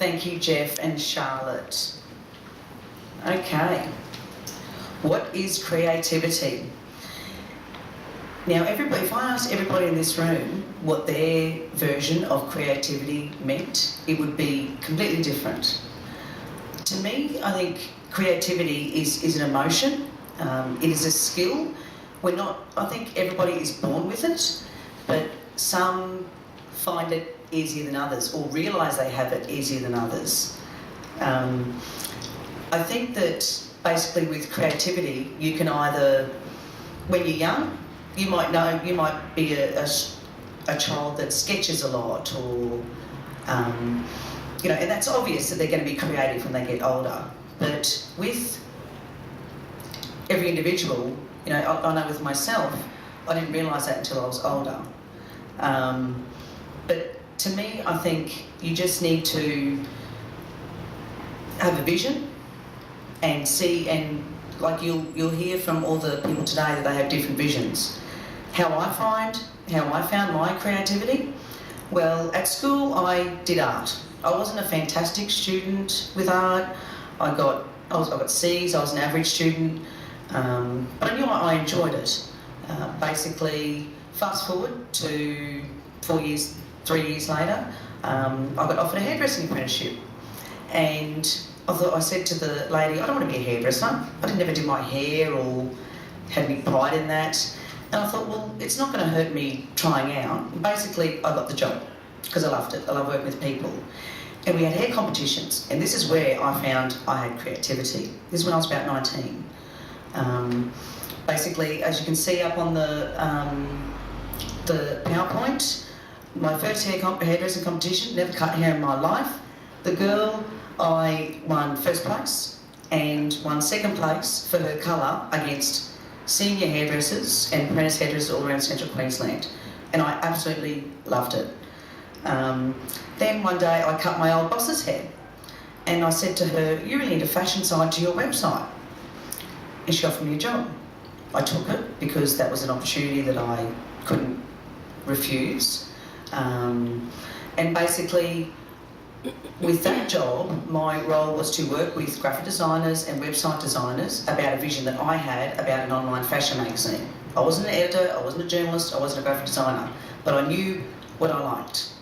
Thank you, Jeff and Charlotte. Okay. What is creativity? Now, if I asked everybody in this room what their version of creativity meant, it would be completely different. To me, I think creativity is an emotion. It is a skill. I think everybody is born with it, but some find it easier than others or realise they have it easier than others. I think that basically with creativity, you can either, when you're young, you might be a child that sketches a lot or, and that's obvious that they're going to be creative when they get older. But with every individual, I know with myself, I didn't realise that until I was older. But to me, I think you just need to have a vision and see, and like you'll hear from all the people today that they have different visions. How I found my creativity? Well, at school I did art. I wasn't a fantastic student with art. I got C's, I was an average student, but I knew I enjoyed it. Basically, fast forward to 3 years later, I got offered a hairdressing apprenticeship, and I said to the lady, I don't want to be a hairdresser. I never did my hair or had any pride in that. And I thought, well, it's not going to hurt me trying out. And basically, I got the job because I loved it. I love working with people. And we had hair competitions, and this is where I found I had creativity. This is when I was about 19. Basically, as you can see up on the PowerPoint, my first hairdressing competition, never cut hair in my life. The girl, I won first place and won second place for her colour against senior hairdressers and apprentice hairdressers all around central Queensland, and I absolutely loved it. Then one day I cut my old boss's hair, and I said to her, you really need a fashion side to your website, and she offered me a job. I took it because that was an opportunity that I couldn't refuse, and basically with that job, my role was to work with graphic designers and website designers about a vision that I had about an online fashion magazine. I wasn't an editor, I wasn't a journalist, I wasn't a graphic designer, but I knew what I liked,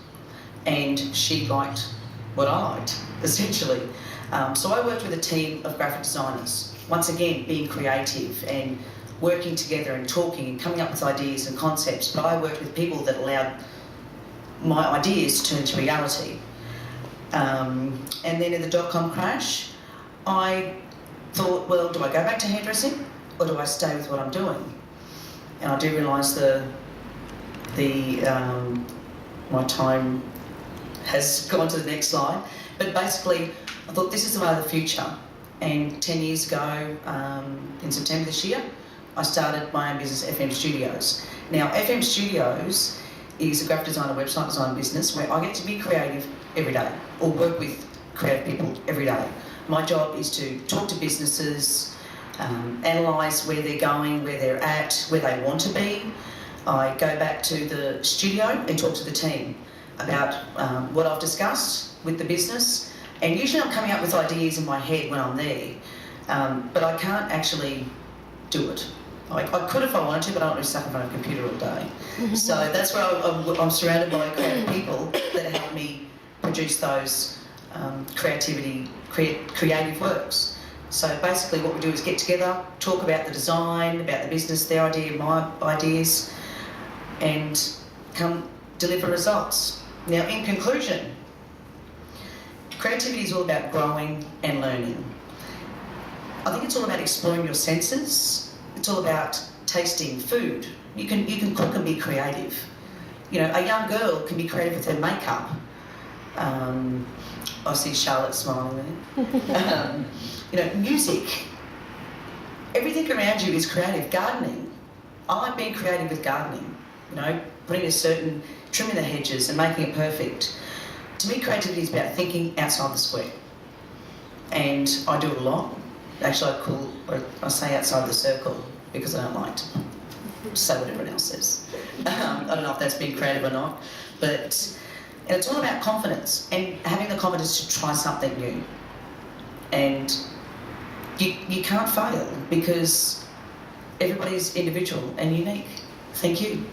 and she liked what I liked, essentially. So I worked with a team of graphic designers, once again being creative and working together and talking and coming up with ideas and concepts, but I worked with people that allowed my ideas to turn to reality. And then in the dot-com crash, I thought, well, do I go back to hairdressing or do I stay with what I'm doing? And I do realise my time has gone to the next slide, but basically I thought this is the way of the future. And 10 years ago, in September this year, I started my own business, FM Studios. Now, FM Studios is a graphic designer, website design business where I get to be creative every day, or work with creative people every day. My job is to talk to businesses, analyse where they're going, where they're at, where they want to be. I go back to the studio and talk to the team about what I've discussed with the business, and usually I'm coming up with ideas in my head when I'm there, but I can't actually do it. I could if I wanted to, but I don't want to be stuck in front of a computer all day. So that's where I'm surrounded by creative people that help me produce those creative works. So basically what we do is get together, talk about the design, about the business, their idea, my ideas, and come deliver results. Now, in conclusion, creativity is all about growing and learning. I think it's all about exploring your senses. It's all about tasting food. You can cook and be creative. A young girl can be creative with her makeup. I see Charlotte smiling there. Music. Everything around you is creative. Gardening. I like being creative with gardening. Trimming the hedges and making it perfect. To me, creativity is about thinking outside the square. And I do it a lot. Actually, I say outside the circle because I don't like to say what everyone else says. I don't know if that's being creative or not, but And it's all about confidence and having the confidence to try something new. And you can't fail because everybody's individual and unique. Thank you.